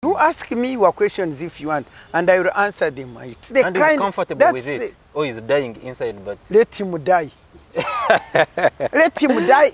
You ask me your questions if you want, and I will answer them. It's the And kind he's comfortable with it. Or he's dying inside, but... Let him die. Let him die.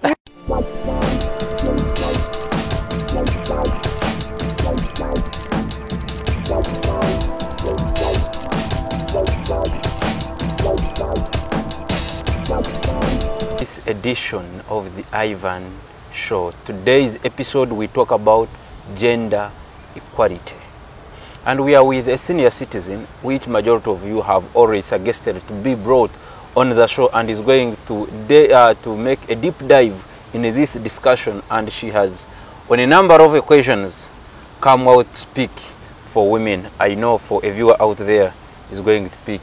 This edition of the Ivan Show. Today's episode we talk about gender equality. And we are with a senior citizen, which majority of you have already suggested to be brought on the show, and is going to make a deep dive in this discussion. And she has, on a number of occasions, come out to speak for women. I know for a viewer out there is going to pick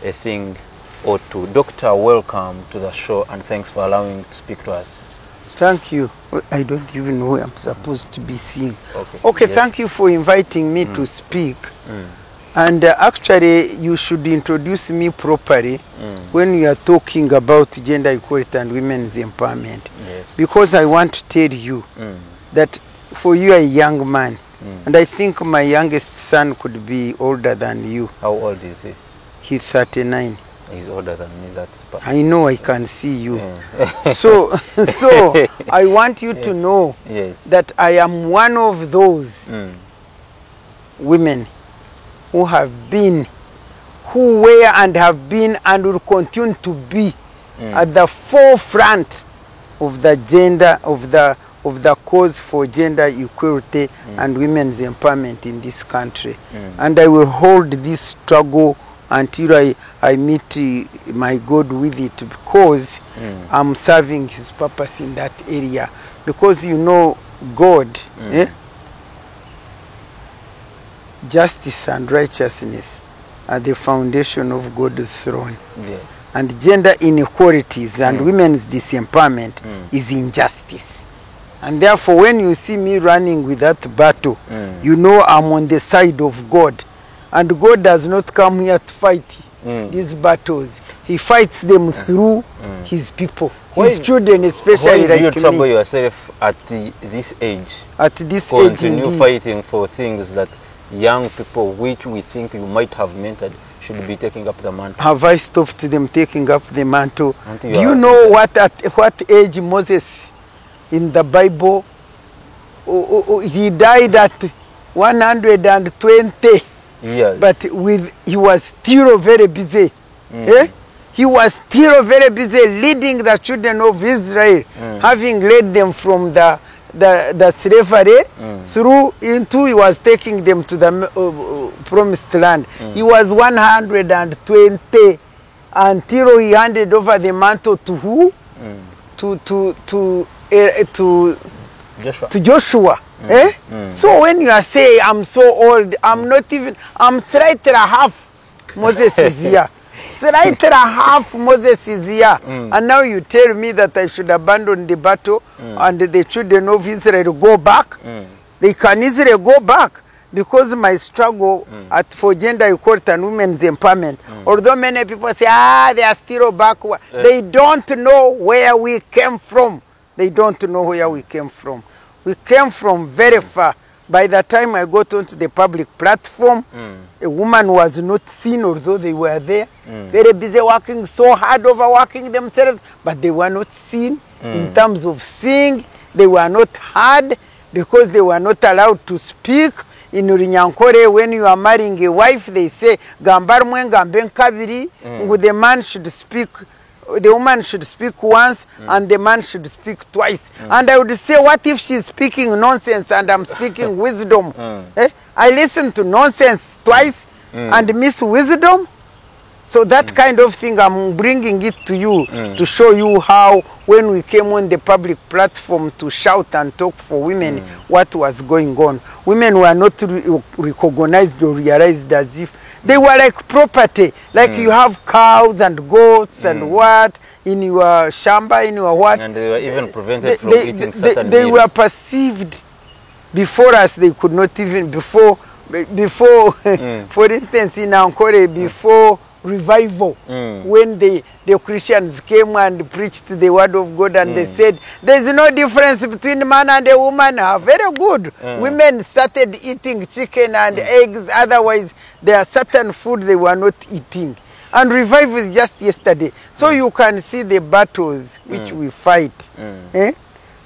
a thing or two. Doctor, welcome to the show, and thanks for allowing me to speak to us. Thank you. I don't even know who I'm supposed to be seeing. Okay, yes. Thank you for inviting me to speak. And actually, you should introduce me properly when you are talking about gender equality and women's empowerment. Yes. Because I want to tell you that for you are a young man, and I think my youngest son could be older than you. How old is he? He's 39. He's older than me, that's perfect. I know, I can see you. So I want you to know that I am one of those women who have been, who were and have been and will continue to be at the forefront of the gender, of the cause for gender equality and women's empowerment in this country. And I will hold this struggle until I meet my God with it, because I'm serving his purpose in that area. Because you know, God, justice and righteousness are the foundation of God's throne. Yes. And gender inequalities and women's disempowerment is injustice. And therefore, when you see me running with that battle, you know I'm on the side of God. And God does not come here to fight these battles. He fights them through his people, his children especially. Why do you trouble yourself at this age? At this age, continue fighting for things that young people, which we think you might have mentored, should be taking up the mantle. Have I stopped them taking up the mantle? Do you know what age Moses in the Bible? He died at 120. Yes. But he was still very busy. He was still very busy leading the children of Israel, having led them from the slavery through into, he was taking them to the promised land. He was 120 until he handed over the mantle to who? To Joshua. So when you are saying I'm so old, I'm not even, I'm slightly half Moses is here. Slightly half Moses is here. And now you tell me that I should abandon the battle and the children of Israel go back. They can easily go back, because my struggle for gender equality and women's empowerment, although many people say, they are still backward, they don't know where we came from. They don't know where we came from. We came from very far. By the time I got onto the public platform, a woman was not seen, although they were there. Very busy working so hard, overworking themselves, but they were not seen. In terms of seeing, they were not heard, because they were not allowed to speak. In Urinyankore, when you are marrying a wife, they say, Gambarmwe Gamben Kabiri, the man should speak. The woman should speak once and the man should speak twice. And I would say, what if she's speaking nonsense and I'm speaking wisdom? I listen to nonsense twice and miss wisdom. So that kind of thing, I'm bringing it to you to show you how, when we came on the public platform to shout and talk for women, what was going on. Women were not recognized or realized as if they were like property, like you have cows and goats and what in your shamba, in your what. And they were even prevented from eating certain They meals. were perceived before us. They could not even, before for instance, in Ankole, before revival when the Christians came and preached the word of God, and they said there's no difference between a man and a woman. Very good. Women started eating chicken and eggs, otherwise there are certain food they were not eating. And revival is just yesterday. So you can see the battles which we fight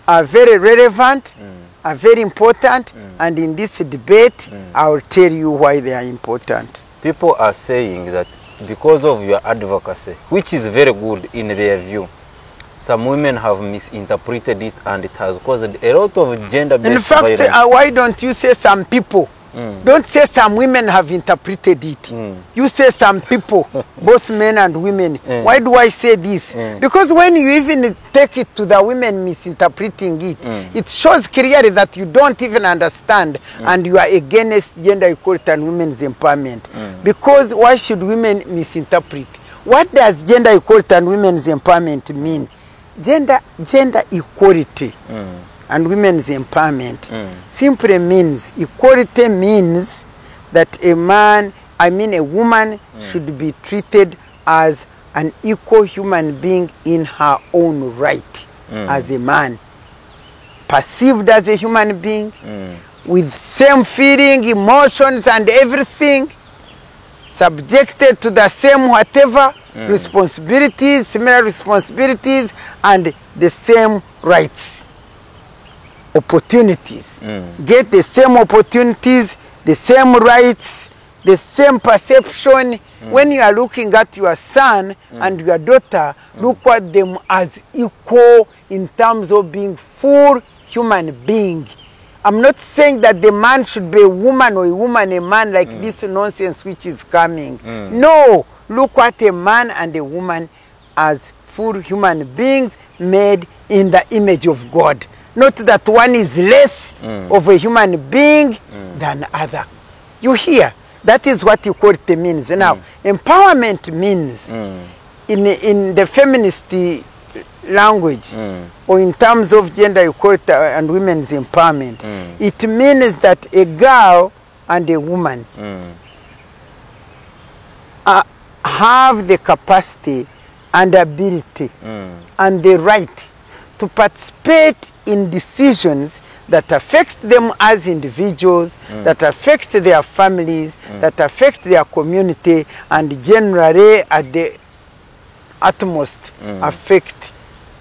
are very relevant, are very important, and in this debate I will tell you why they are important. People are saying that because of your advocacy, which is very good in their view, some women have misinterpreted it and it has caused a lot of gender-based violence. In fact, why don't you say some people? Don't say some women have interpreted it. You say some people, both men and women. Why do I say this? Because when you even take it to the women misinterpreting it, it shows clearly that you don't even understand and you are against gender equality and women's empowerment. Because why should women misinterpret? What does gender equality and women's empowerment mean? Gender equality and women's empowerment simply means, equality means that a woman should be treated as an equal human being in her own right as a man, perceived as a human being with same feeling, emotions and everything, subjected to the same whatever responsibilities, similar responsibilities, and the same rights, opportunities. Get the same opportunities, the same rights, the same perception. When you are looking at your son and your daughter, look at them as equal in terms of being full human being. I'm not saying that the man should be a woman or a woman a man like this nonsense which is coming. No, look at a man and a woman as full human beings made in the image of God. Not that one is less of a human being than other. You hear? That is what equality means. Now, empowerment means, in the feminist language, or in terms of gender equality and women's empowerment, it means that a girl and a woman have the capacity and ability and the right to participate in decisions that affect them as individuals, that affect their families, that affect their community, and generally at the utmost affect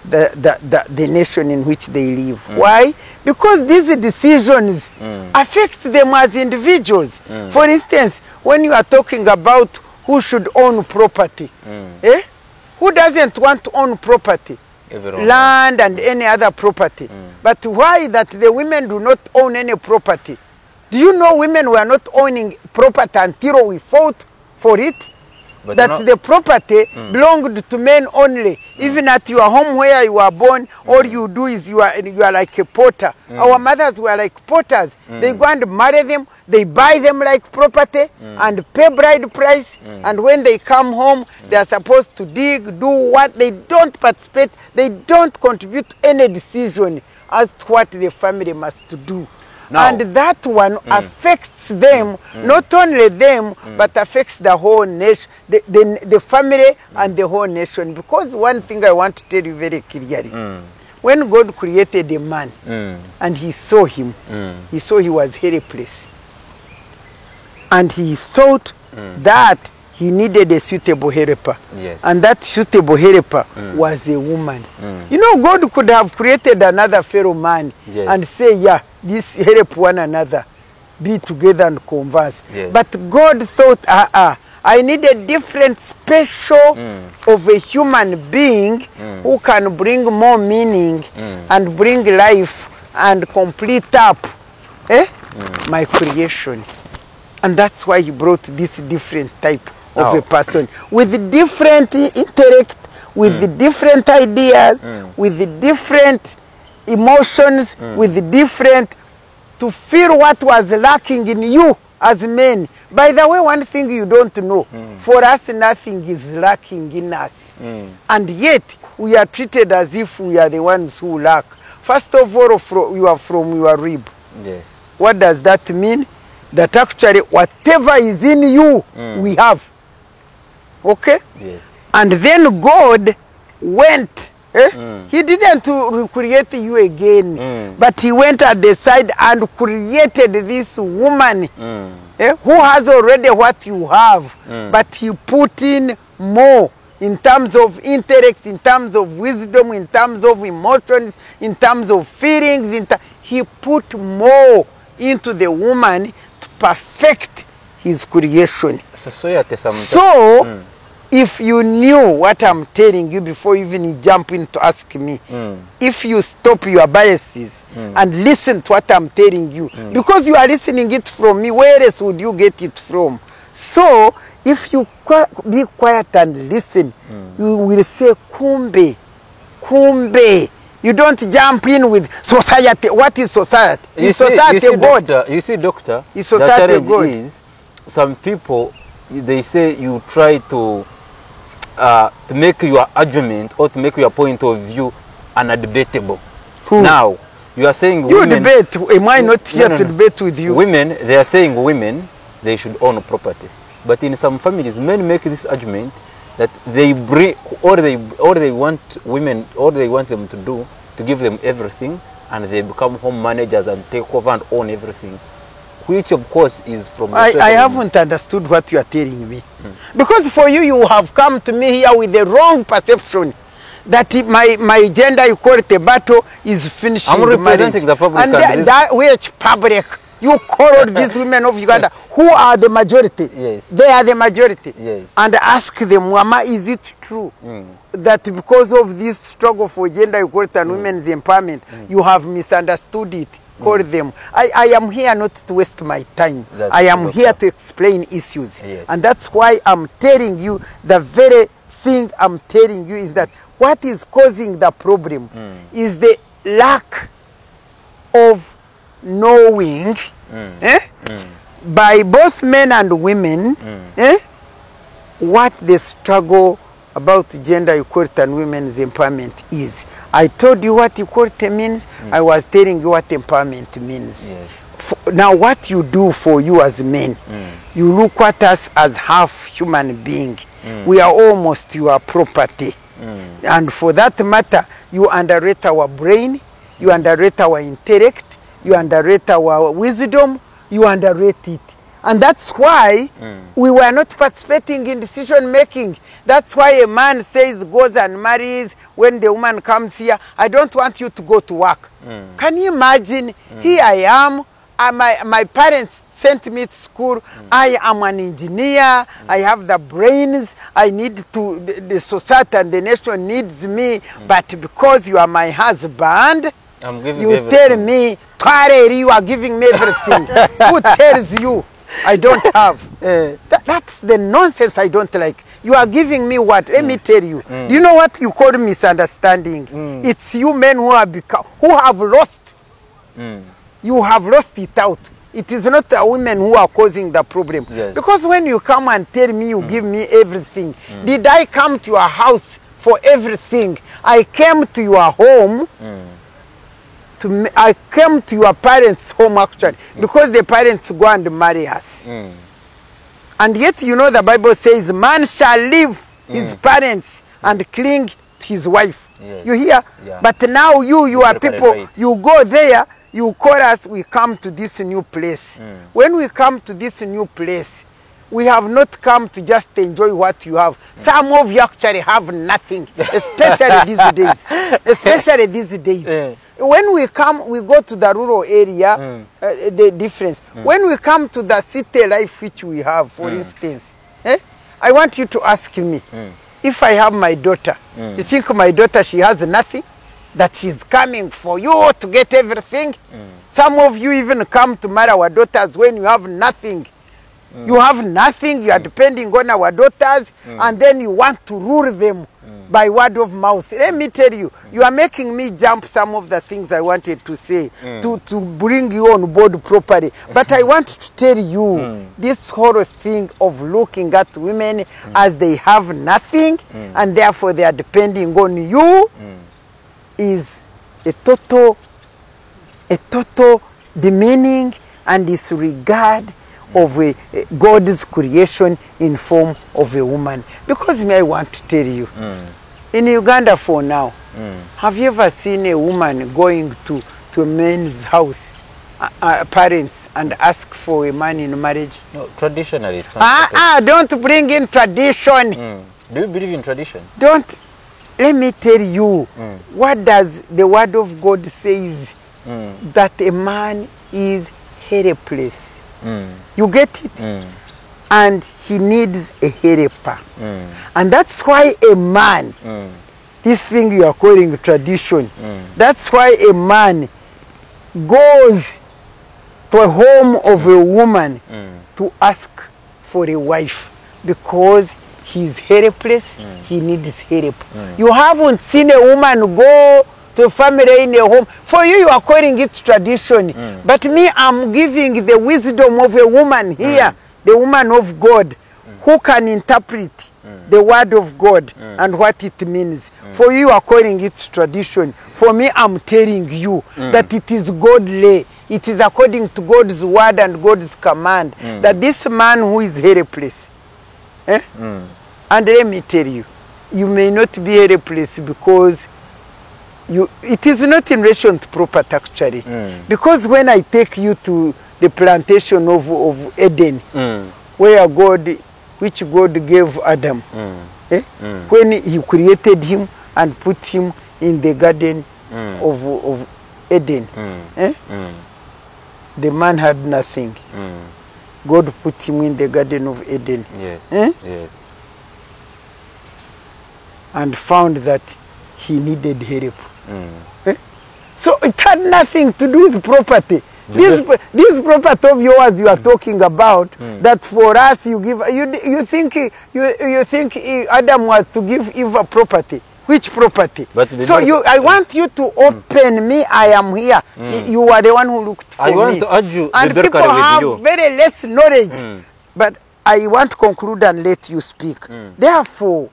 the nation in which they live. Why? Because these decisions affect them as individuals. For instance, when you are talking about who should own property, who doesn't want to own property? Land and any other property. But why that the women do not own any property? Do you know women were not owning property until we fought for it? But that the property belonged to men only. Even at your home where you were born, all you do is you are like a potter. Our mothers were like potters. They go and marry them, they buy them like property and pay bride price. And when they come home, they are supposed to dig, do what? They don't participate, they don't contribute any decision as to what the family must do. Now, and that one affects them, not only them, but affects the whole nation, the family and the whole nation. Because one thing I want to tell you very clearly, when God created a man and he saw him, he saw he was helpless. And he thought that he needed a suitable helper. Yes. And that suitable helper was a woman. You know, God could have created another fellow man and say, yeah, this help one another, be together and converse. Yes. But God thought, I need a different special of a human being who can bring more meaning and bring life and complete up my creation. And that's why he brought this different type of a person with different intellect, with different ideas, with different emotions, with different, to feel what was lacking in you as men. By the way, one thing you don't know, for us nothing is lacking in us. And yet we are treated as if we are the ones who lack. First of all, you are from your rib. Yes. What does that mean? That actually whatever is in you, we have. Okay? Yes. And then God went. He didn't recreate you again, but he went at the side and created this woman who has already what you have, but he put in more in terms of intellect, in terms of wisdom, in terms of emotions, in terms of feelings. He put more into the woman to perfect his creation. So if you knew what I'm telling you before even you jump in to ask me, if you stop your biases and listen to what I'm telling you, because you are listening it from me, where else would you get it from? So if you be quiet and listen, you will say, kumbe, kumbe. You don't jump in with society. What is society? Is society God? Doctor, you see, doctor, is society the God? Is some people, they say you try to make your argument or to make your point of view undebatable. Who? Now, you are saying you women... debate. Am I not here to debate with you? Women, they are saying women, they should own property. But in some families, men make this argument that they bring, or they want women, or they want them to do, to give them everything, and they become home managers and take over and own everything. Which of course is from the I haven't understood what you are telling me. Because for you, you have come to me here with the wrong perception that my gender equality battle is finishing. I'm representing the public. And that which public? You called these women of Uganda, who are the majority. Yes. They are the majority. Yes. And ask them, Mama, is it true that because of this struggle for gender equality and women's empowerment, you have misunderstood it? Call them. I am here not to waste my time. I am here to explain issues. Yes. And that's why I'm telling you, the very thing I'm telling you is that what is causing the problem is the lack of knowing by both men and women what the struggle about gender equality and women's empowerment is. I told you what equality means. I was telling you what empowerment means. Yes. Now what you do for you as men, you look at us as half human being. We are almost your property. And for that matter, you underrate our brain, you underrate our intellect, you underrate our wisdom, you underrate it. And that's why we were not participating in decision making. That's why a man says, goes and marries. When the woman comes here, I don't want you to go to work. Can you imagine? Here I am. My parents sent me to school. I am an engineer. I have the brains. I need to, the society and the nation needs me. But because you are my husband, you tell me, you are giving me everything. Who tells you I don't have? That's the nonsense I don't like. You are giving me what? Let me tell you. Do you know what you call misunderstanding? It's you men who have lost. You have lost it out. It is not the women who are causing the problem. Yes. Because when you come and tell me you give me everything, did I come to your house for everything? I came to your home. I came to your parents' home actually, because the parents go and marry us. And yet you know the Bible says man shall leave his parents and cling to his wife. Yes. You hear? Yeah. But now you are people, right. you go there, you call us, we come to this new place. When we come to this new place, we have not come to just enjoy what you have. Some of you actually have nothing, especially these days. Especially these days. When we come, we go to the rural area, the difference. When we come to the city life which we have, for instance, I want you to ask me, if I have my daughter, you think my daughter, she has nothing? That she's coming for you to get everything? Some of you even come to marry our daughters when you have nothing. You have nothing, you are depending on our daughters, and then you want to rule them by word of mouth. Let me tell you, you are making me jump some of the things I wanted to say to bring you on board properly. But I want to tell you, this whole thing of looking at women as they have nothing, and therefore they are depending on you, is a total demeaning and disregard of God's creation in form of a woman. Because me, I want to tell you, in Uganda for now, have you ever seen a woman going to a man's house, parents, and ask for a man in marriage? No, traditionally. Don't bring in tradition. Do you believe in tradition? Don't. Let me tell you, what does the word of God says? That a man is helpless. You get it? And he needs a helper. And that's why a man, this thing you are calling tradition, that's why a man goes to a home of a woman to ask for a wife, because he's helpless, he needs help. You haven't seen a woman go to a family in a home. For you, you are calling it tradition. But me, I'm giving the wisdom of a woman here, the woman of God, who can interpret the word of God and what it means. For you, you are calling it tradition. For me, I'm telling you that it is godly. It is according to God's word and God's command that this man who is helpless, and let me tell you, you may not be helpless because it is not in relation to property actually. Because when I take you to the plantation of Eden, where which God gave Adam, when he created him and put him in the garden of Eden, the man had nothing. God put him in the garden of Eden. Yes. Yes. And found that he needed help. So it had nothing to do with property. This property of yours you are talking about, that for us you give, you think Adam was to give Eve a property. Which property? So I want you to open me. I am here. You are the one who looked for me. I want to argue and the people have very less knowledge. But I want to conclude and let you speak. Therefore,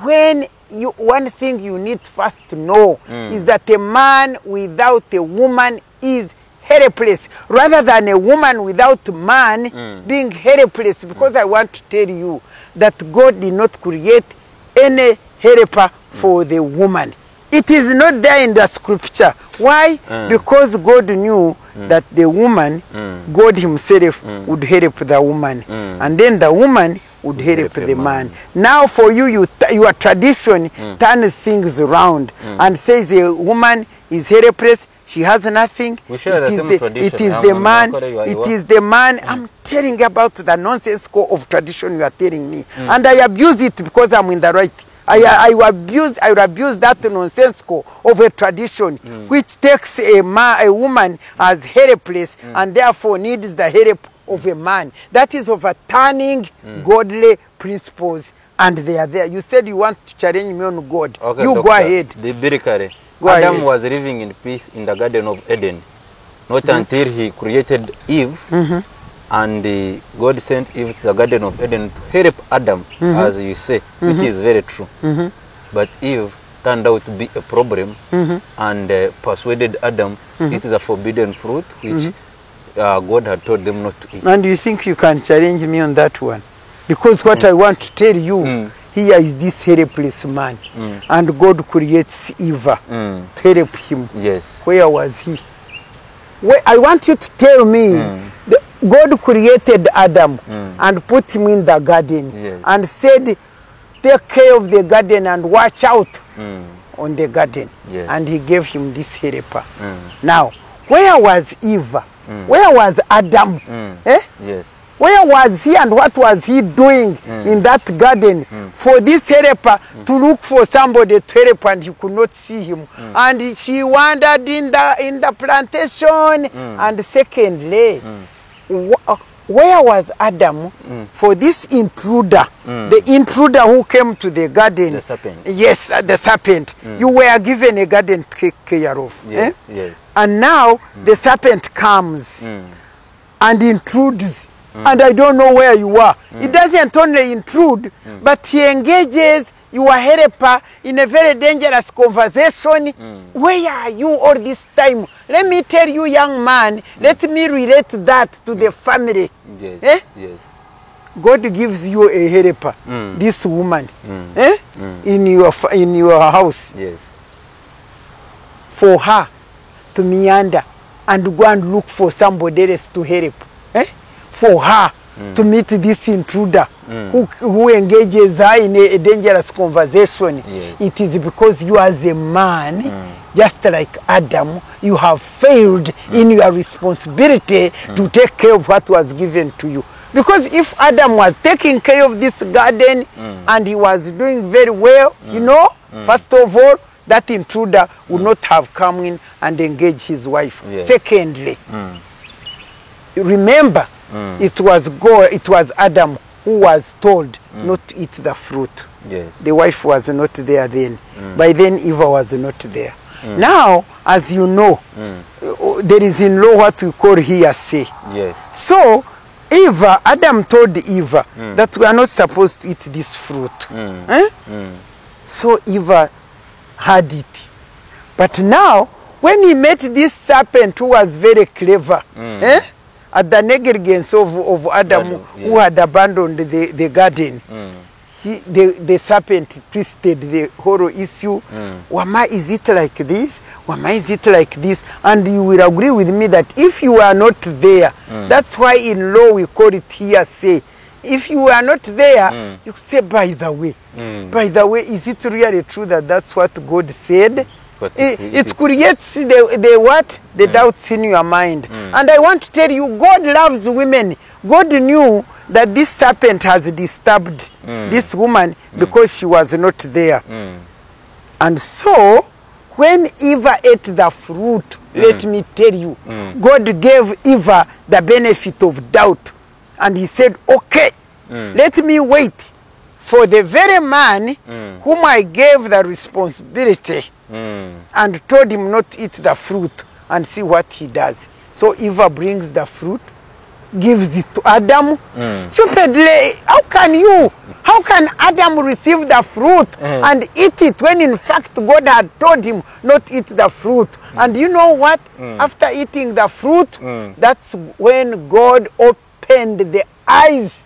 when one thing you need first to know is that a man without a woman is helpless, rather than a woman without man being helpless. Because I want to tell you that God did not create any helper for the woman. It is not there in the scripture. Why? Because God knew that the woman, God himself would help the woman. And then the woman would help the man. Now for you, your tradition turns things around and says the woman is helpless, she has nothing. It is the man. I'm telling about the nonsense of tradition you are telling me. And I abuse it because I'm in the right. I will abuse that nonsense of a tradition which takes a woman as helpless and therefore needs the help of a man. That is overturning godly principles, and they are there. You said you want to challenge me on God. Okay, you Doctor, go ahead. Biblically, Adam was living in peace in the Garden of Eden, not until he created Eve. And God sent Eve to the Garden of Eden to help Adam, as you say, which is very true. But Eve turned out to be a problem and persuaded Adam to eat the forbidden fruit, which God had told them not to eat. And you think you can challenge me on that one? Because what I want to tell you here is this helpless man. And God creates Eve to help him. Yes. Where was he? I want you to tell me, God created Adam and put him in the garden and said, take care of the garden and watch out on the garden. And he gave him this helper. Now, where was Eve? Where was Adam? Yes. Where was he and what was he doing in that garden for this helper to look for somebody to help, and he could not see him? And she wandered in the plantation. And secondly, where was Adam for this intruder? The intruder who came to the garden. The serpent. Yes, the serpent. You were given a garden to take care of. Yes, yes. And now the serpent comes and intrudes. And I don't know where you are. It doesn't only intrude, but he engages your helper in a very dangerous conversation. Where are you all this time? Let me tell you, young man, let me relate that to the family. Yes. Yes. God gives you a helper, this woman, in your house, Yes. for her to meander and go and look for somebody else to help. For her to meet this intruder who engages her in a dangerous conversation. Yes. It is because you as a man, just like Adam, you have failed in your responsibility to take care of what was given to you. Because if Adam was taking care of this garden and he was doing very well, you know, first of all, that intruder would not have come in and engaged his wife. Yes. Secondly, remember, it was Adam who was told not to eat the fruit. Yes. The wife was not there then. By then, Eva was not there. Now, as you know, there is in law what we call hearsay. Yes. So, Adam told Eva that we are not supposed to eat this fruit. So Eva had it. But now, when he met this serpent who was very clever, at the negligence of Adam, who had abandoned the garden, the serpent twisted the whole issue. Wama, is it like this? Wama, is it like this? And you will agree with me that if you are not there, that's why in law we call it hearsay. If you are not there, you say, by the way, is it really true that that's what God said? It creates the doubts in your mind. And I want to tell you, God loves women. God knew that this serpent has disturbed this woman because she was not there. And so, when Eva ate the fruit, let me tell you, God gave Eva the benefit of doubt. And he said, okay, let me wait for the very man whom I gave the responsibility and told him not to eat the fruit, and see what he does. So Eva brings the fruit, gives it to Adam. Stupidly, how can Adam receive the fruit and eat it when in fact God had told him not to eat the fruit? And you know what? After eating the fruit, that's when God opened the eyes.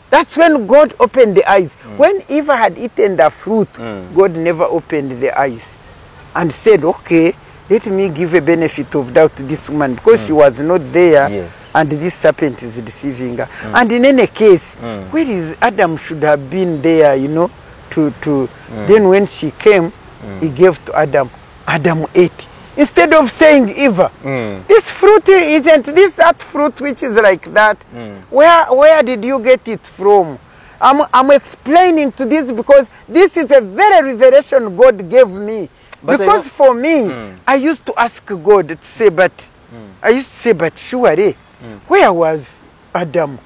That's when God opened the eyes. When Eva had eaten the fruit, God never opened the eyes and said, okay, let me give a benefit of doubt to this woman because she was not there, and this serpent is deceiving her. And in any case, where is Adam should have been there, you know, then when she came, he gave to Adam. Adam ate. Instead of saying, Eva, this fruit, isn't this that fruit which is like that? Where did you get it from? I'm explaining to this because this is a very revelation God gave me. But because for me, I used to ask God to say, but surely, where was Adam?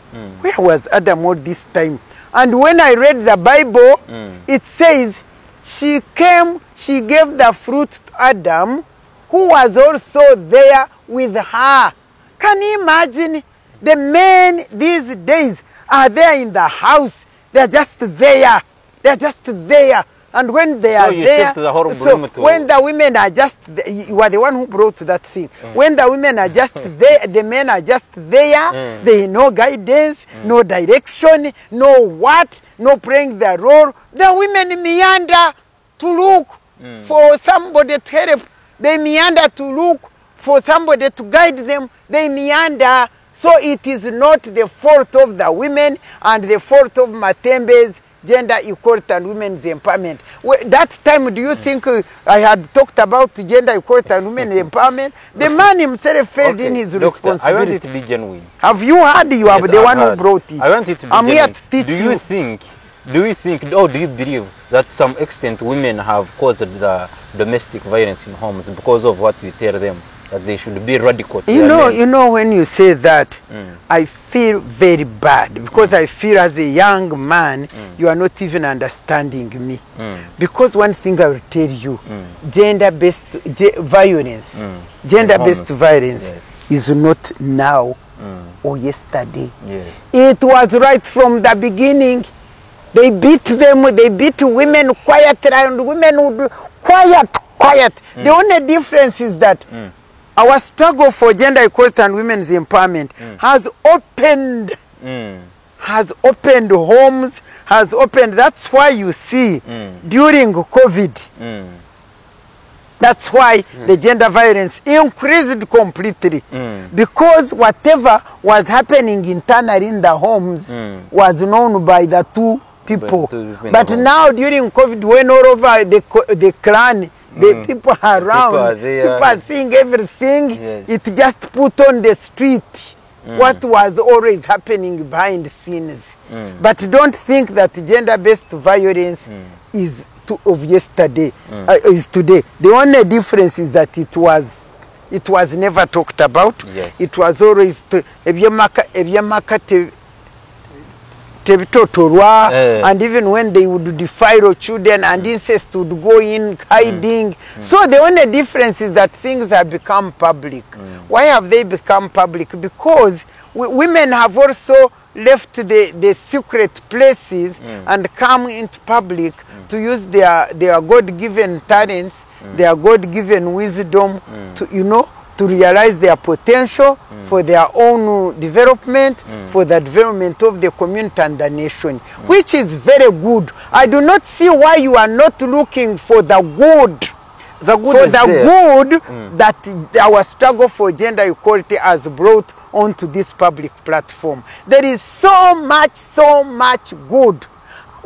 Where was Adam all this time? And when I read the Bible, it says, she came, she gave the fruit to Adam, who was also there with her. Can you imagine? The men these days are there in the house. They're just there. They're just there. And when they are there, when the women are just there, you are the one who brought that thing. When the women are just there, the men are just there. There is no guidance, no direction, no playing the role. The women meander to look for somebody to help. They meander to look for somebody to guide them. They meander. So it is not the fault of the women and the fault of Matembe's gender equality and women's empowerment. That time, do you think I had talked about gender equality and women's empowerment? The man himself failed in his responsibility. I want it to be genuine. Have you heard? You are the one who brought it. I want it to be I'm genuine. here to teach do you think, or do you believe that to some extent women have caused the domestic violence in homes because of what you tell them? That they should be radical to you know, when you say that, I feel very bad because I feel as a young man, you are not even understanding me. Because one thing I will tell you, gender-based violence, is not now or yesterday. It was right from the beginning. They beat them, they beat women quietly, and women would quiet. The only difference is that our struggle for gender equality and women's empowerment has opened homes, has opened. That's why you see during COVID, that's why the gender violence increased completely, because whatever was happening internally in the homes was known by the two people. But now during COVID, when all over the clan, the people are around, people are seeing everything, it just put on the street what was always happening behind the scenes. But don't think that gender-based violence is of yesterday, is today. The only difference is that it was never talked about. Yes. It was always and even when they would defile children and incest would go in hiding. So the only difference is that things have become public. Why have they become public? Because women have also left the secret places and come into public to use their God-given talents, their God-given wisdom to, to realize their potential for their own development, for the development of the community and the nation, which is very good. I do not see why you are not looking for the good. That our struggle for gender equality has brought onto this public platform. There is so much good.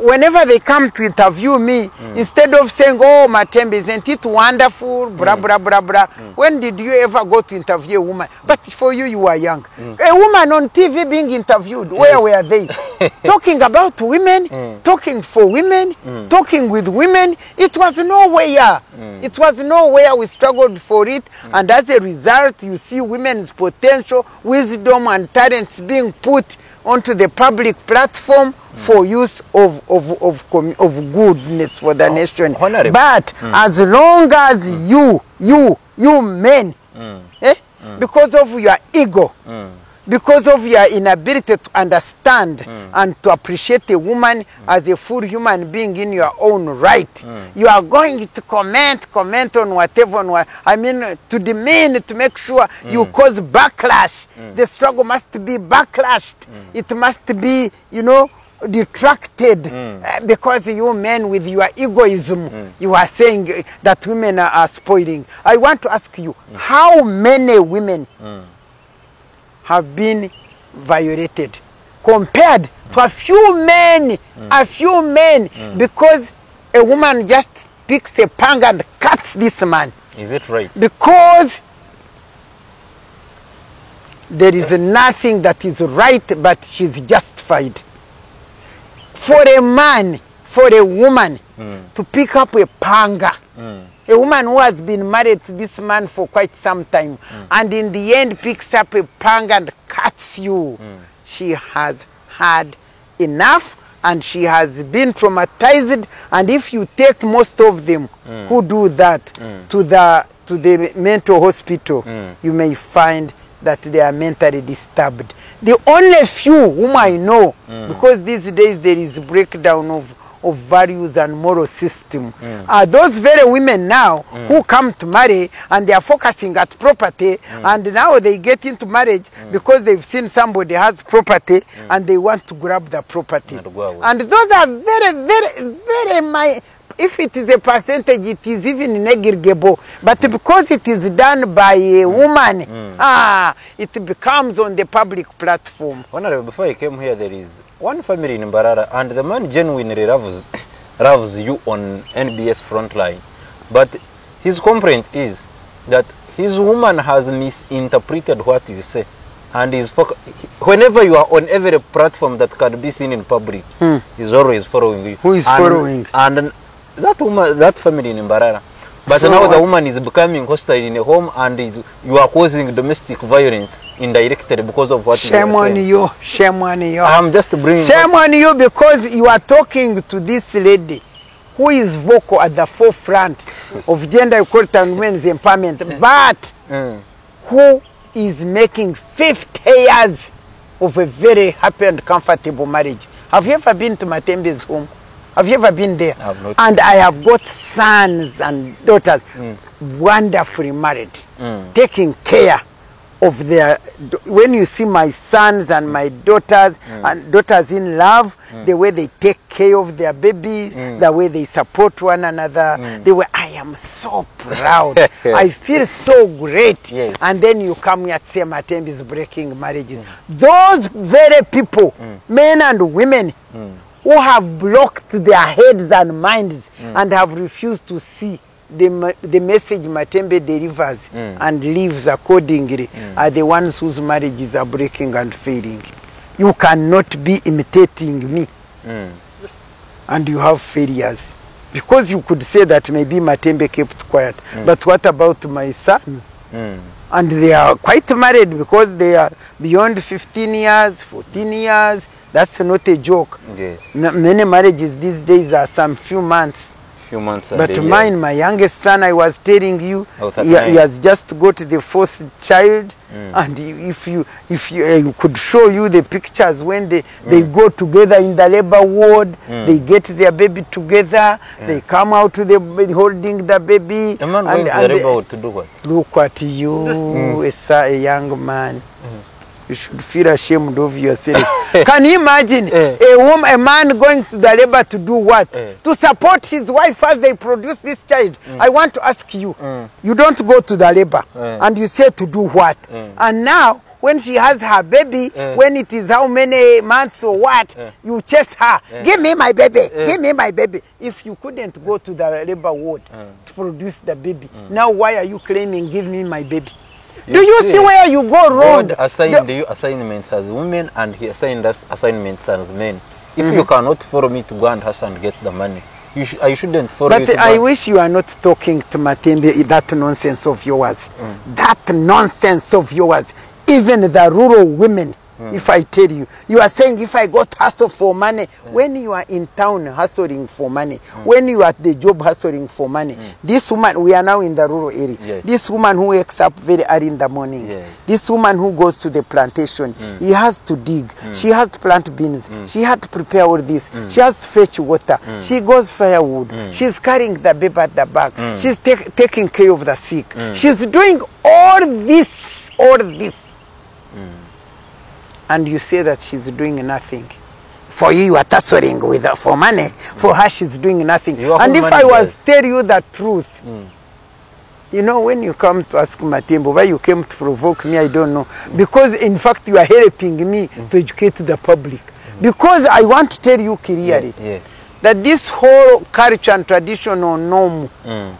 Whenever they come to interview me, instead of saying, oh, Matembe, isn't it wonderful, blah, blah, blah, blah. When did you ever go to interview a woman? But for you, you are young. A woman on TV being interviewed, where were they? Talking about women, talking for women, talking with women. It was nowhere. It was nowhere. We struggled for it. And as a result, you see women's potential, wisdom, and talents being put onto the public platform for use of goodness for the nation. Honorable. But as long as you men, because of your ego, because of your inability to understand and to appreciate a woman as a full human being in your own right, you are going to comment on whatever, I mean, to demean, to make sure you cause backlash. The struggle must be backlashed. It must be, detracted, because you men with your egoism, you are saying that women are spoiling. I want to ask you, how many women have been violated compared to a few men, because a woman just picks a pang and cuts this man? Is it right? Because there is nothing that is right, but she's justified. For a man, for a woman to pick up a panga, a woman who has been married to this man for quite some time, and in the end picks up a panga and cuts you, she has had enough, and she has been traumatized. And if you take most of them who do that to the mental hospital, you may find that they are mentally disturbed. The only few whom I know, because these days there is breakdown of values and moral system, are those very women now who come to marry and they are focusing at property, and now they get into marriage because they've seen somebody has property and they want to grab the property. And those are very if it is a percentage, it is even negligible. But because it is done by a woman, it becomes on the public platform. Honorable, before I came here, there is one family in Mbarara, and the man genuinely loves you on NBS Frontline. But his complaint is that his woman has misinterpreted what you say. And whenever you are on every platform that can be seen in public, he's always following you. Who is following? And that woman, that family in Mbarara. But so now the woman is becoming hostile in a home, and you are causing domestic violence indirectly because of what you are saying. Shame on you. I'm just bringing... Shame on you, because you are talking to this lady who is vocal at the forefront of gender equality and women's empowerment, but who is making 50 years of a very happy and comfortable marriage. Have you ever been to Matembe's home? Have you ever been there? I've not. And I have got sons and daughters, wonderfully married, taking care of their. When you see my sons and my daughters and daughters in love, the way they take care of their baby, the way they support one another, the way I am so proud. I feel so great. Yes. And then you come here to say Matembe is breaking marriages. Those very people, men and women, who have blocked their heads and minds and have refused to see the message Matembe delivers and lives accordingly are the ones whose marriages are breaking and failing. You cannot be imitating me and you have failures. Because you could say that maybe Matembe kept quiet. But what about my sons? And they are quite married because they are beyond 15 years, 14 years. That's not a joke. Yes. Many marriages these days are some few months. Few months. But mine, my youngest son, I was telling you, he has just got the first child. And if you could show you the pictures when they go together in the labor ward, they get their baby together, they come out to the holding the baby. A man going to the labor ward to do what? Look at you, a young man. You should feel ashamed of yourself. Can you imagine a man going to the labor to do what? To support his wife as they produce this child. I want to ask you, you don't go to the labor and you say to do what? And now, when she has her baby, when it is how many months or what, you chase her. Give me my baby. Give me my baby. If you couldn't go to the labor ward to produce the baby, now why are you claiming give me my baby? Do you see where you go wrong? God assigned you assignments as women and he assigned us assignments as men. If you cannot follow me to go and hustle and get the money, I shouldn't follow you to But I wish you are not talking to Matembe that nonsense of yours. That nonsense of yours. Even the rural women, if I tell you, you are saying if I got hustle for money, when you are in town hustling for money, when you are at the job hustling for money, this woman, we are now in the rural area, this woman who wakes up very early in the morning, this woman who goes to the plantation, he has to dig, she has to plant beans, she has to prepare all this, she has to fetch water, she goes firewood, she's carrying the baby at the back, she's taking care of the sick, she's doing all this, and you say that she's doing nothing. For you are tussling with her for money. For her, she's doing nothing. And if I was tell you the truth, you know, when you come to ask Matembe, why you came to provoke me, I don't know. Because in fact, you are helping me to educate the public. Because I want to tell you clearly that this whole culture and traditional norm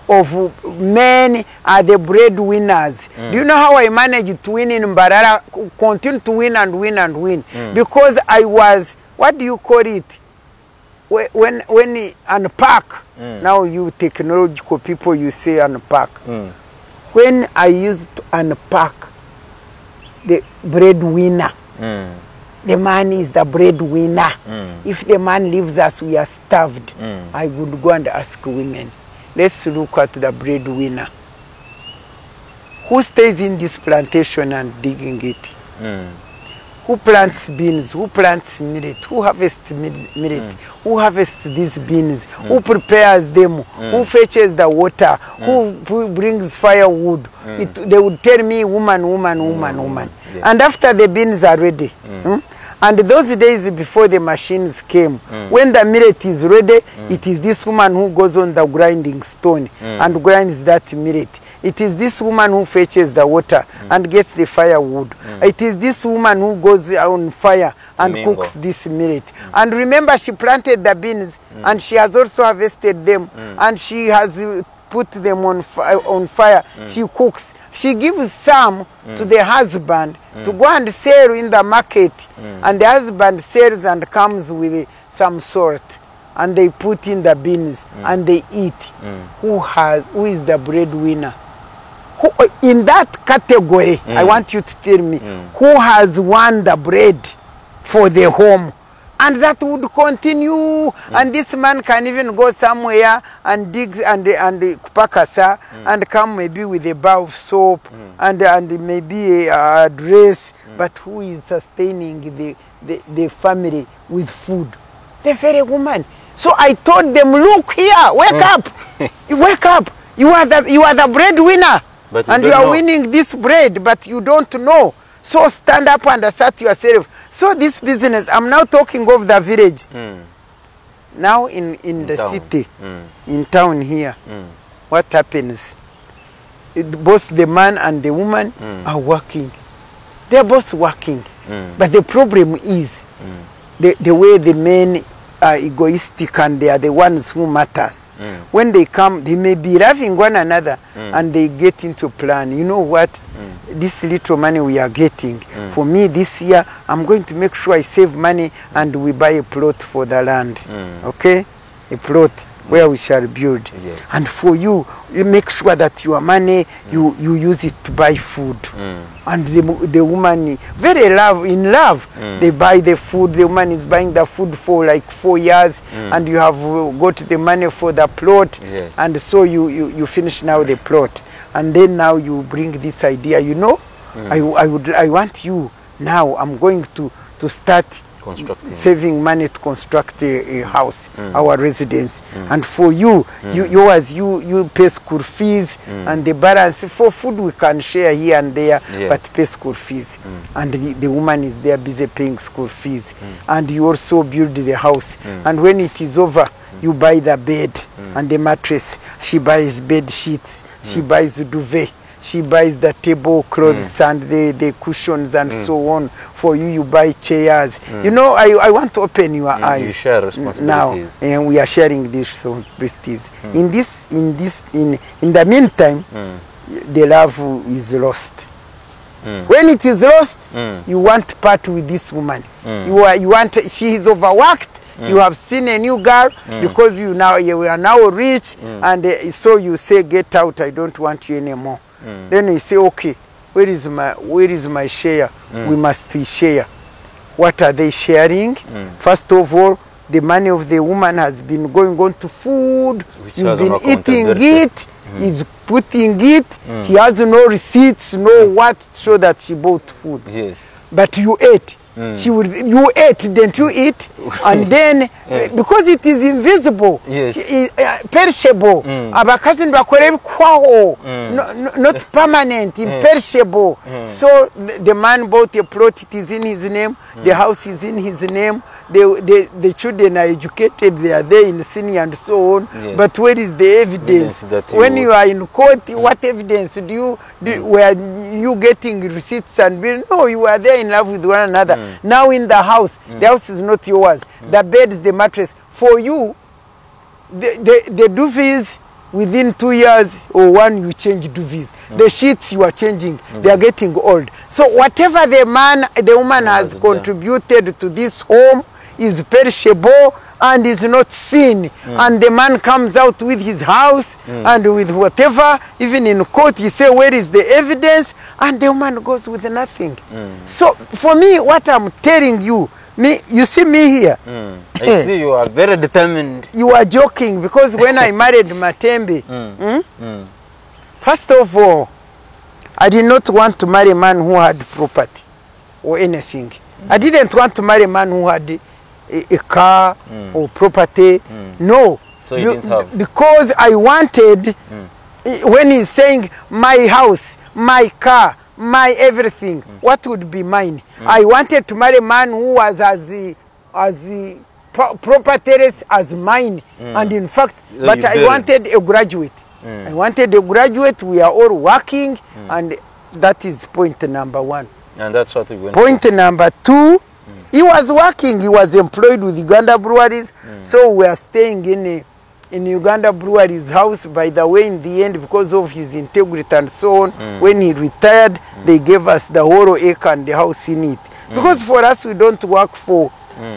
of men are the breadwinners. Do you know how I managed to win in Mbarara, continue to win and win and win? Because I was, what do you call it? When unpack, now you technological people, you say unpack. When I used to unpack the breadwinner, the man is the breadwinner. If the man leaves us, we are starved. I would go and ask women, let's look at the breadwinner. Who stays in this plantation and digging it? Who plants beans? Who plants millet? Who harvests millet? Who harvests these beans? Who prepares them? Who fetches the water? Who brings firewood? They would tell me woman. And after the beans are ready, and those days before the machines came, when the millet is ready, it is this woman who goes on the grinding stone and grinds that millet. It is this woman who fetches the water and gets the firewood. It is this woman who goes on fire and cooks this millet. And remember, she planted the beans and she has also harvested them and she has put them on fire. She cooks. She gives some to the husband to go and sell in the market. And the husband sells and comes with some salt. And they put in the beans and they eat. Who is the breadwinner? Who, in that category, I want you to tell me, who has won the bread for the home? And that would continue, and this man can even go somewhere and dig and kupakasa and come maybe with a bar of soap and maybe a dress, but who is sustaining the family with food? The very woman. So I told them, look here, wake up, wake up. You are the breadwinner, and you are winning this bread, but you don't know. So stand up and assert yourself. So this business, I'm now talking of the village. Now in the city, in town here, what happens? Both the man and the woman are working. They are both working. But the problem is the way the men are egoistic and they are the ones who matters. When they come, they may be loving one another and they get into a plan. You know what? This little money we are getting, for me this year, I'm going to make sure I save money and we buy a plot for the land. Okay? A plot where we shall build. Yes. And for you, you make sure that your money, you use it to buy food. And the woman, very in love, they buy the food. The woman is buying the food for like 4 years, and you have got the money for the plot. Yes. And so you finish now the plot. And then now you bring this idea, you know, I want you, now I'm going to start saving money to construct a house, our residence. And for you, you pay school fees, and the balance for food we can share here and there, but pay school fees. And the woman is there busy paying school fees. And you also build the house. And when it is over, you buy the bed and the mattress. She buys bed sheets. She buys the duvet. She buys the table clothes and the cushions and so on. For you, you buy chairs. You know, I want to open your eyes. You share responsibilities. Now, and we are sharing these responsibilities. In the meantime, the love is lost. When it is lost, you want to part with this woman. You want. She is overworked. You have seen a new girl because you are now rich, and so you say, get out. I don't want you anymore. Then you say, okay, where is my share? We must share. What are they sharing? First of all, the money of the woman has been going on to food. You've been eating it. He's putting it. She has no receipts, no what, so that she bought food. Yes. But you ate. You ate, didn't you eat? And then, because it is invisible, perishable, abakazini bakore kwaho, not permanent, imperishable. So the man bought a plot, it is in his name, the house is in his name, the children are educated, they are there in senior and so on. But where is the evidence? When you are in court, what evidence were you getting receipts and bills? No, you are there in love with one another. Now in the house, the house is not yours. The bed is the mattress. For you, the duvets, within 2 years or one, you change duvets. The sheets you are changing, they are getting old. So whatever the woman has contributed to this home is perishable and is not seen. And the man comes out with his house and with whatever, even in court, he say, where is the evidence? And the woman goes with nothing. So for me, what I'm telling you, you see me here. I see you are very determined. You are joking, because when I married Matembe, first of all, I did not want to marry a man who had property or anything. I didn't want to marry a man who had a car or property. No. So you didn't have? Because I wanted, when he's saying my house, my car, my everything, what would be mine? I wanted to marry a man who was as propertyless as mine. And in fact, So but I wanted a graduate. I wanted a graduate. We are all working, and that is point number one. And that's what we went Point number two, he was working. He was employed with Uganda Breweries. So we are staying in Uganda Breweries house. By the way, in the end, because of his integrity and so on, when he retired, they gave us the whole acre and the house in it. Because for us, we don't work for,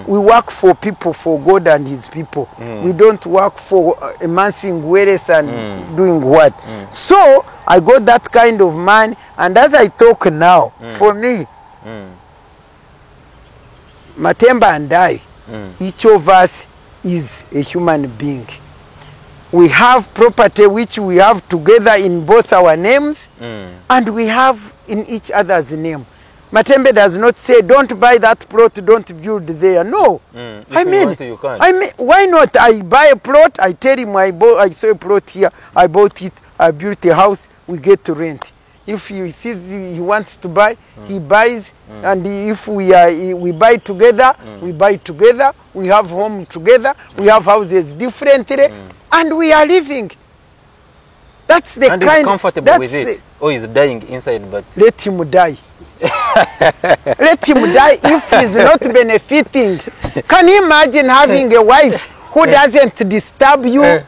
we work for people, for God and his people. We don't work for amassing wealth and doing what. So I got that kind of man, and as I talk now, for me, Matemba and I, Each of us is a human being. We have property which we have together in both our names, and we have in each other's name. Matembe does not say, don't buy that plot, don't build there. No. If you want to, you can. I mean, why not? I buy a plot, I tell him I saw a plot here, I bought it, I built a house, we get to rent. If he sees he wants to buy, he buys, and if we buy together, we buy together, we have home together, we have houses differently, and we are living. That's the And kind. he's comfortable with it. Or he's dying inside, but Let him die. Let him die if he's not benefiting. Can you imagine having a wife who doesn't disturb you,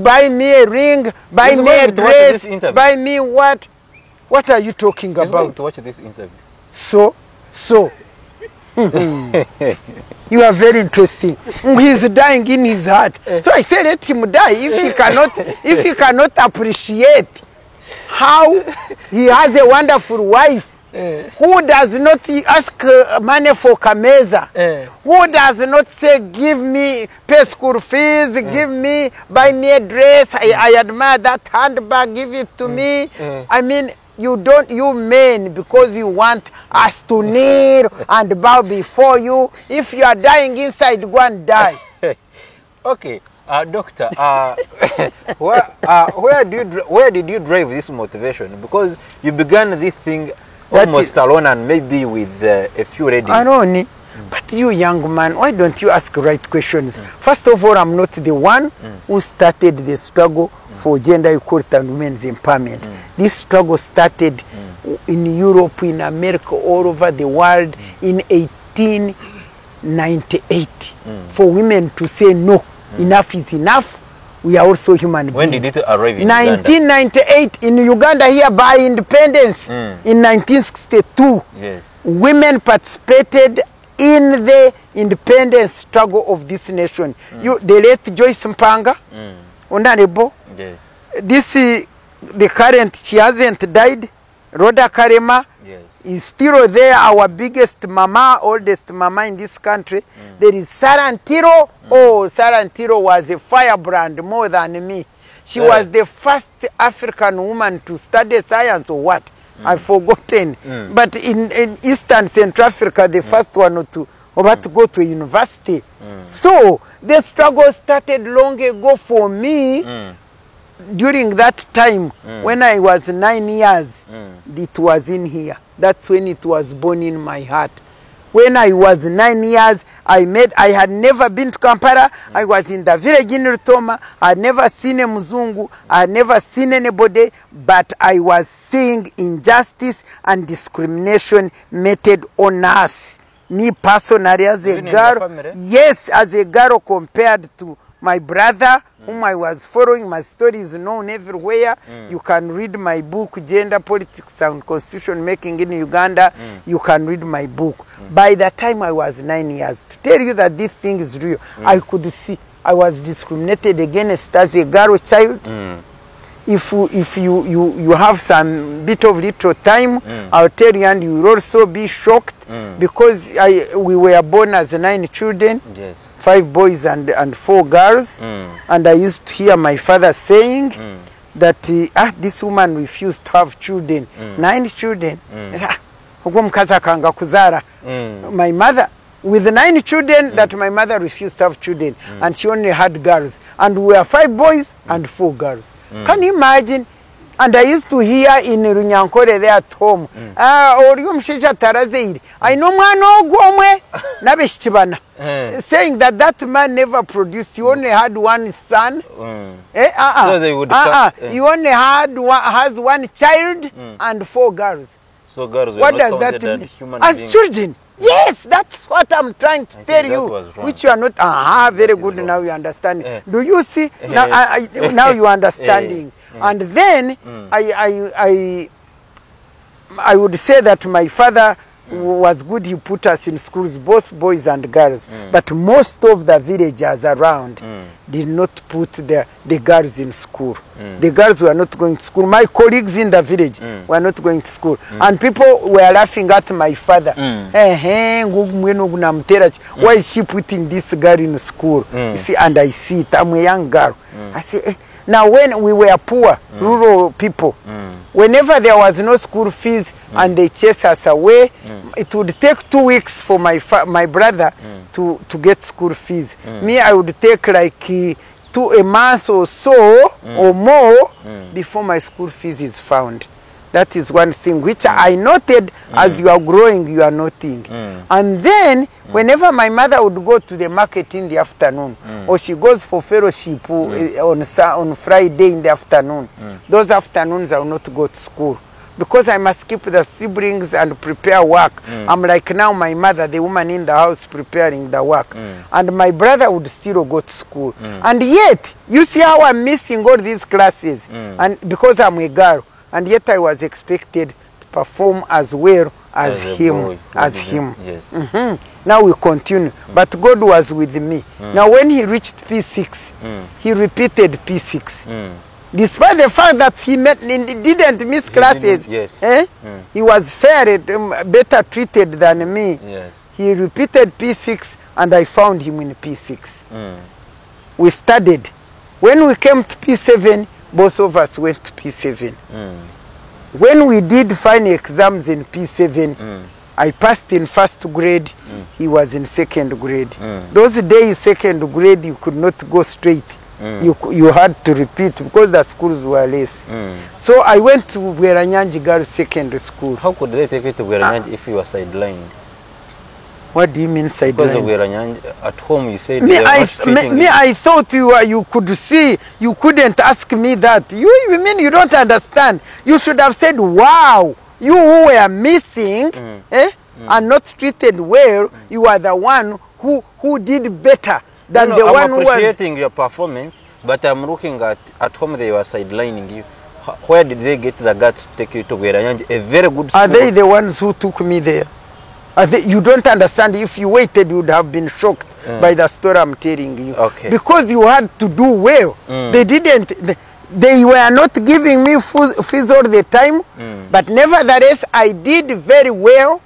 buy me a ring, buy He's me going a to watch this dress, interview. buy me what? What are you talking he's going about? to watch this interview. So, you are very interesting. He's dying in his heart. So I say let him die if he cannot appreciate how he has a wonderful wife who does not ask money for kameza, who does not say give me pay school fees, give me, buy me a dress, I admire that handbag, give it to me. I mean, you men, because you want us to kneel and bow before you. If you are dying inside, go and die. Okay, doctor, where did you drive this motivation? Because you began this thing almost alone and maybe with a few ladies. I know, but you young man, why don't you ask right questions? First of all, I'm not the one who started the struggle for gender equality and women's empowerment. This struggle started in Europe, in America, all over the world in 1898 for women to say no, enough is enough. We are also human beings. When did it arrive in 1998 in Uganda, here by independence in 1962. Yes. Women participated in the independence struggle of this nation. The late Joyce Mpanga, Honorable. Yes. The current, she hasn't died. Rhoda Karema is still there, our biggest mama, oldest mama in this country. There is Sarah Ntiro. Oh, Sarah Ntiro was a firebrand more than me. She was the first African woman to study science or what? I've forgotten. But in Eastern Central Africa, the first one to go to university. So the struggle started long ago for me. During that time, when I was 9 years, it was in here. That's when it was born in my heart. When I was 9 years, I had never been to Kampala. I was in the village in Rutoma. I had never seen a Muzungu. I had never seen anybody, but I was seeing injustice and discrimination meted on us. Me personally, as a girl, yes, as a girl compared to my brother, whom I was following. My story is known everywhere. You can read my book, Gender, Politics and Constitution Making in Uganda. You can read my book. By the time I was 9 years, to tell you that this thing is real, I could see I was discriminated against as a girl child. If you have some bit of little time, I'll tell you, and you will also be shocked because we were born as 9 children. Yes. 5 boys and 4 girls, and I used to hear my father saying that this woman refused to have children, 9 children. My mother, with 9 children, that my mother refused to have children, and she only had girls, and we were 5 boys and 4 girls. Can you imagine? And I used to hear in Runyankore there at home, I know saying that man never produced. He only had 1 son. So they would he only has 1 child and 4 girls. So girls were what not does that mean? As beings. children. Yes, that's what I'm trying to tell you. Which you are not. Very good. Now you understand. Do you see? Now you are understanding. And then I would say that my father was good. He put us in schools, both boys and girls. But most of the villagers around did not put the girls in school. The girls were not going to school. My colleagues in the village were not going to school. And people were laughing at my father. Why is she putting this girl in school? You see, and I see it. I'm a young girl. I say, now when we were poor, rural people, whenever there was no school fees and they chase us away, it would take 2 weeks for my brother to get school fees. Me, I would take like a month or so or more before my school fees is found. That is one thing which I noted as you are growing, you are noting. And then, whenever my mother would go to the market in the afternoon, or she goes for fellowship on Friday in the afternoon, those afternoons I will not go to school. Because I must keep the siblings and prepare work. I'm like now my mother, the woman in the house preparing the work. And my brother would still go to school. And yet, you see how I'm missing all these classes. And because I'm a girl. And yet I was expected to perform as well as him. Yes. Now we continue. But God was with me. Now when he reached P6, he repeated P6. Despite the fact that he didn't miss classes, he was fair, better treated than me. Yes. He repeated P6 and I found him in P6. We studied. When we came to P7, both of us went to P7. When we did final exams in P7, I passed in first grade, he was in second grade. Those days, second grade, you could not go straight. You had to repeat because the schools were less. So I went to Bweranyanji Girls Secondary School. How could they take you to Bweranyanji if you were sidelined? What do you mean sidelined? Because of Bweranyanji, at home you said I thought you could see, you couldn't ask me that. You mean you don't understand? You should have said, wow, you who were missing and not treated well, you are the one who did better than the one who was... I'm appreciating your performance, but I'm looking at home they were sidelining you. Where did they get the guts to take you to Bweranyanji? A very good school. Are they the ones who took me there? You don't understand. If you waited, you would have been shocked by the story I'm telling you. Okay. Because you had to do well. They didn't. They were not giving me fees all the time. But nevertheless, I did very well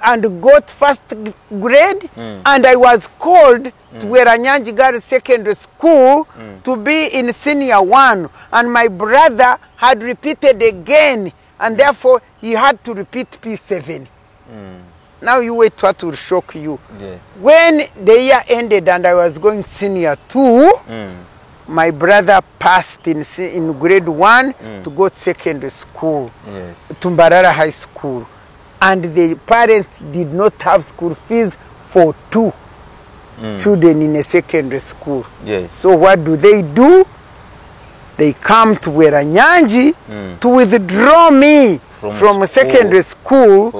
and got first grade. And I was called to Bweranyanji Girls Secondary School to be in senior 1. And my brother had repeated again. And therefore, he had to repeat P7. Now you wait, what will shock you. Yes. When the year ended and I was going senior 2, my brother passed in grade 1 to go to secondary school, to Mbarara High School. And the parents did not have school fees for 2 children in a secondary school. Yes. So what do? They come to Bweranyanji to withdraw me from secondary school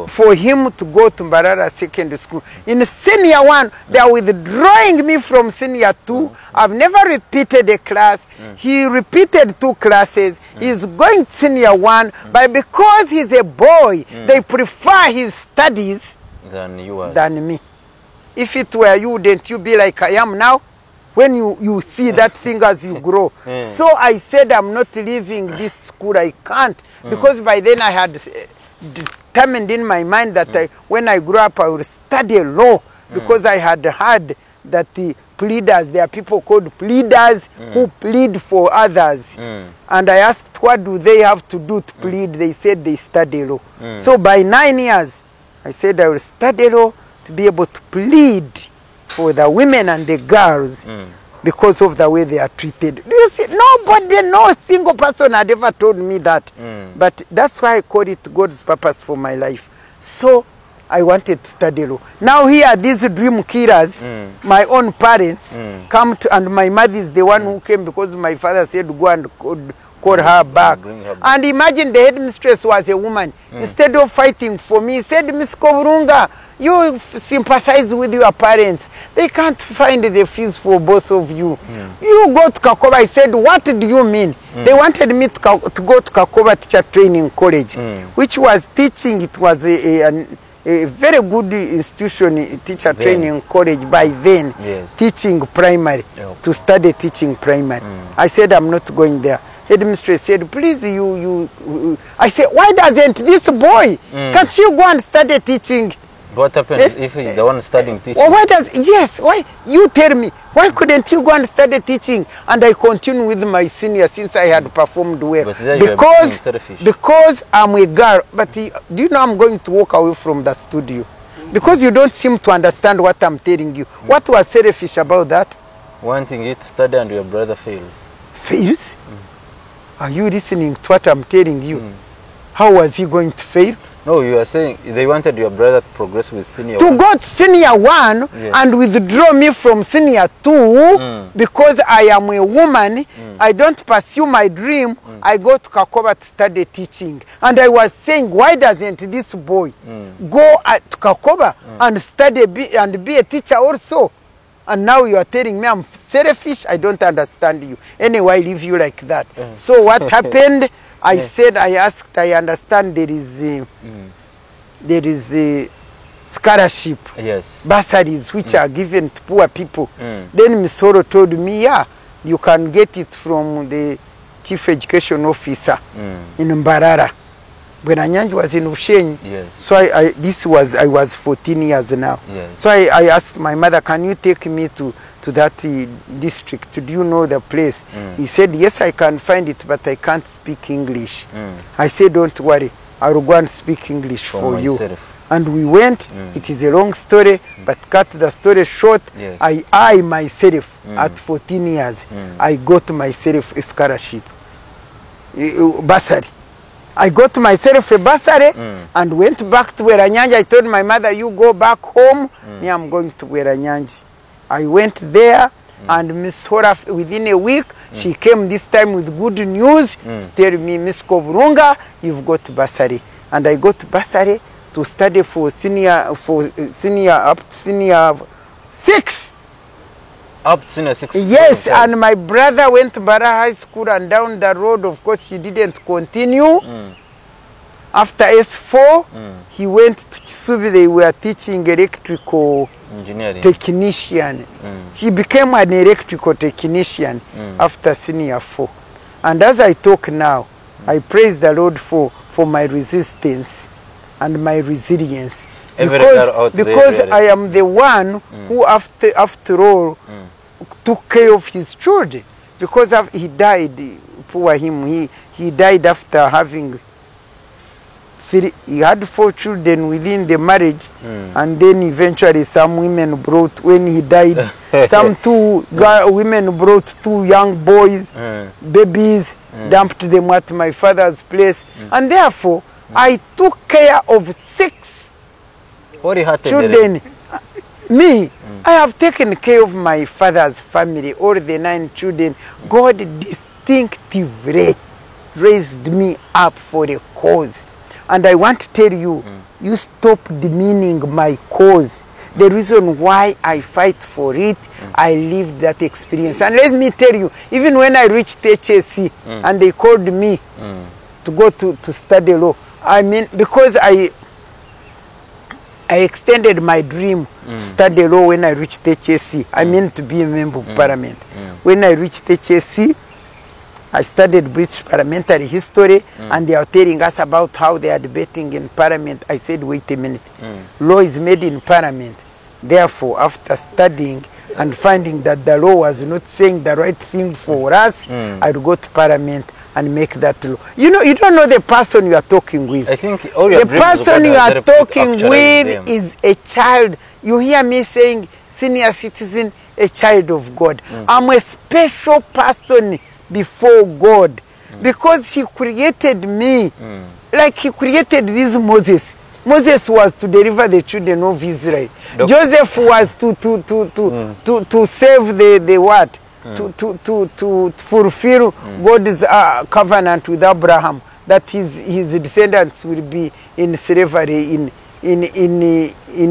for him to go to Mbarara Secondary School. In senior 1, they are withdrawing me from senior 2. I've never repeated a class. He repeated 2 classes. He's going to senior 1, but because he's a boy, they prefer his studies than me. If it were you, wouldn't you be like I am now? When you see that thing as you grow. So I said, I'm not leaving this school. I can't. Because by then I had determined in my mind that when I grow up, I will study law. Because I had heard that the pleaders, there are people called pleaders who plead for others. And I asked, what do they have to do to plead? They said they study law. So by 9 years, I said I will study law to be able to plead for the women and the girls because of the way they are treated. Do you see? Nobody, no single person had ever told me that. But that's why I call it God's purpose for my life. So I wanted to study law. Now here, these dream killers, my own parents, come to, and my mother is the one who came because my father said go and call her back. Bring her back. And imagine the headmistress was a woman. Instead of fighting for me, he said, Miss Kovurunga, you sympathize with your parents. They can't find the fees for both of you. You go to Kakoba. I said, what do you mean? They wanted me to go to Kakoba Teacher Training College, which was teaching. It was a very good institution, teacher training college by then, teaching primary, to study teaching primary. I said, I'm not going there. Headmistress said, please, I said, why doesn't this boy, can't you go and study teaching? What happens if he's the one studying teaching? Well, why, you tell me, why couldn't you go and study teaching? And I continue with my senior since I had performed well. But there you are being selfish. Because I'm a girl. But do you know I'm going to walk away from the studio? Because you don't seem to understand what I'm telling you. What was selfish about that? Wanting you to study and your brother fails. Fails? Are you listening to what I'm telling you? How was he going to fail? No, you are saying they wanted your brother to progress with senior to one. go to senior one and withdraw me from senior two because I am a woman. I don't pursue my dream. I go to Kakoba to study teaching. And I was saying, why doesn't this boy go to Kakoba and study and be a teacher also? And now you are telling me I'm selfish. I don't understand you. Anyway, I leave you like that. So what happened? I said, I asked, I understand there is a scholarship, bursaries which are given to poor people. Then Ms. Horo told me, yeah, you can get it from the chief education officer in Mbarara. When Anyanji was in Ushenyi, so I was 14 years now. So I asked my mother, can you take me to that district? Do you know the place? He said, yes, I can find it, but I can't speak English. I said, don't worry, I will go and speak English for you. And we went. It is a long story, but cut the story short, I myself, at 14 years, I got myself a scholarship, bursary. I got myself a bursary and went back to Weranyanji. I told my mother, you go back home, me I'm going to Weranyanji. I went there and Miss Hora, within a week, she came this time with good news to tell me, Miss Kovurunga, you've got bursary. And I got bursary to study for senior up to senior 6. Up to senior 6? Yes, and my brother went to Bara High School and down the road, of course, she didn't continue. After S4, he went to Chisubi. They were teaching electrical engineering technician. She became an electrical technician after senior 4. And as I talk now, I praise the Lord for my resistance and my resilience. Because I am the one who, after all, took care of his children. Because he died, poor him, he died after having he had 4 children within the marriage, and then eventually some women brought, when he died, some 2 women brought 2 young boys, babies, dumped them at my father's place, and therefore I took care of 6 children. Me, I have taken care of my father's family, all the 9 children. God distinctively raised me up for a cause. And I want to tell you, you stop demeaning my cause. The reason why I fight for it, I lived that experience. And let me tell you, even when I reached HSC and they called me to go to study law, I mean, because I extended my dream to study law when I reached HSC. I mean to be a member of parliament. When I reached HSC, I studied British parliamentary history, and they are telling us about how they are debating in parliament. I said, wait a minute. Law is made in parliament. Therefore, after studying and finding that the law was not saying the right thing for us, I will go to parliament and make that law. You know, you don't know the person you are talking with. I think all your the person you are talking with is a child. You hear me saying senior citizen, a child of God. I'm a special person before God, because he created me like he created this Moses. Moses was to deliver the children of Israel. Joseph was to save the what? to fulfill God's covenant with Abraham, that his descendants will be in slavery in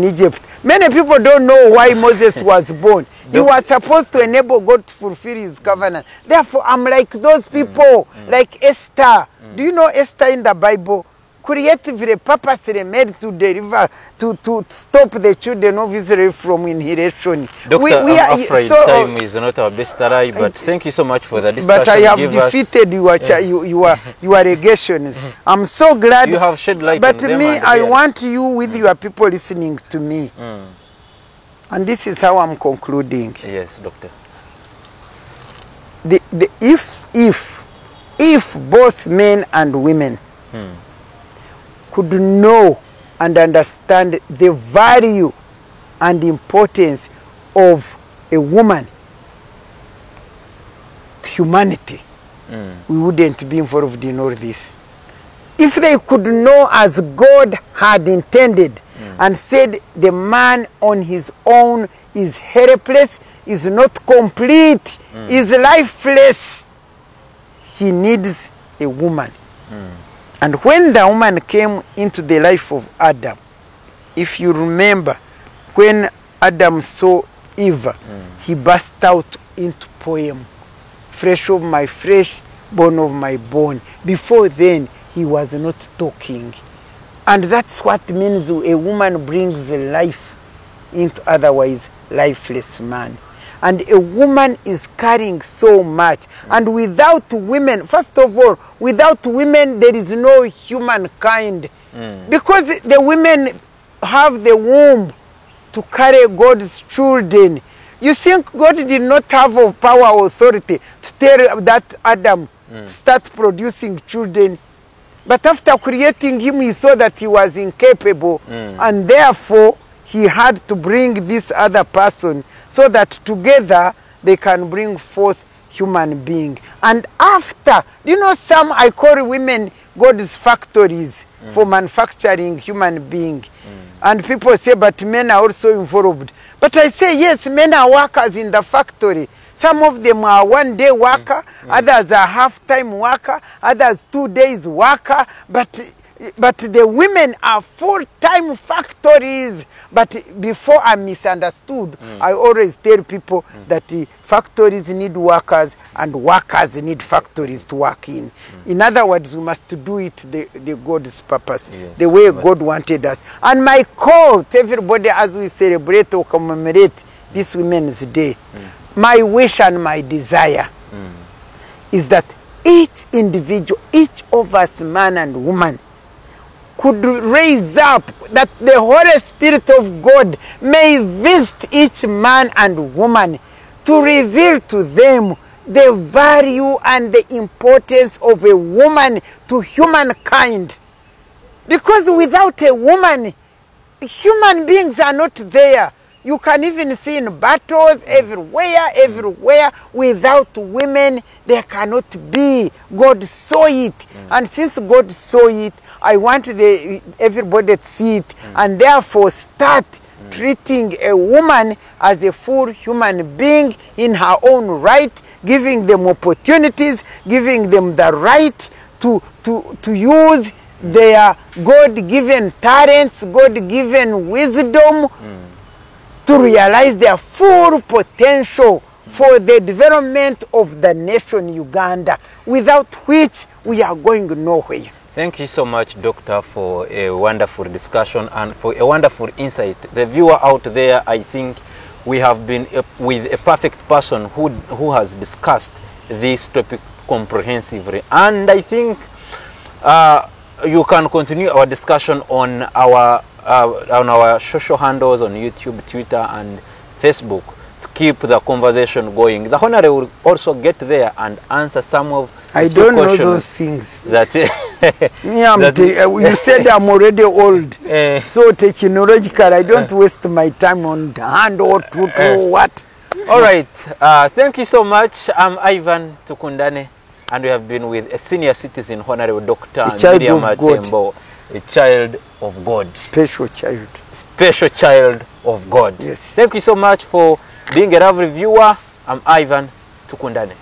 Egypt. Many people don't know why Moses was born. He was supposed to enable God to fulfill his covenant. Therefore, I'm like those people, like Esther. Do you know Esther in the Bible? Creatively, purposely made to deliver, to stop the children of Israel from inheritance. Doctor, I'm afraid time is not our best ally, but thank you so much for the discussion. But I have defeated your allegations. I'm so glad. You have shed light but on them. Me, I want you with your people listening to me. And this is how I'm concluding. Yes, doctor. If both men and women could know and understand the value and importance of a woman to humanity, we wouldn't be involved in all this. If they could know as God had intended and said the man on his own is helpless, is not complete, is lifeless, he needs a woman. And when the woman came into the life of Adam, if you remember, when Adam saw Eve, he burst out into poem, flesh of my flesh, bone of my bone. Before then, he was not talking. And that's what means a woman brings life into otherwise lifeless man. And a woman is carrying so much. And without women, first of all, without women, there is no humankind. Because the women have the womb to carry God's children. You think God did not have power or authority to tell that Adam to start producing children? But after creating him, he saw that he was incapable. And therefore, he had to bring this other person so that together they can bring forth human being. And after, you know, some I call women God's factories for manufacturing human being. And people say, but men are also involved. But I say, yes, men are workers in the factory. Some of them are one-day worker, others are half-time worker, others 2 days worker, but the women are full-time factories. But before I'm misunderstood, I always tell people that factories need workers and workers need factories to work in. In other words, we must do it the God's purpose, the way God wanted us. And my call to everybody as we celebrate or commemorate this Women's Day, my wish and my desire is that each individual, each of us, man and woman, could raise up, that the Holy Spirit of God may visit each man and woman to reveal to them the value and the importance of a woman to humankind. Because without a woman, human beings are not there. You can even see in battles everywhere. Without women, there cannot be. God saw it. And since God saw it, I want everybody to see it. And therefore start treating a woman as a full human being in her own right, giving them opportunities, giving them the right to use their God-given talents, God-given wisdom, to realize their full potential for the development of the nation Uganda, without which we are going nowhere. Thank you so much, Doctor, for a wonderful discussion and for a wonderful insight. The viewer out there, I think we have been with a perfect person who has discussed this topic comprehensively. And I think you can continue our discussion on our social handles on YouTube, Twitter, and Facebook to keep the conversation going. The Honorable will also get there and answer some of I don't know those things. That you said I'm already old, so technological. I don't waste my time on hand or what. All right. Thank you so much. I'm Ivan Tukundane, and we have been with a senior citizen, Honorable Dr. Miriam Matembo, a child of God. Special child. Special child of God. Yes. Thank you so much for being a lovely viewer. I'm Ivan tukundane.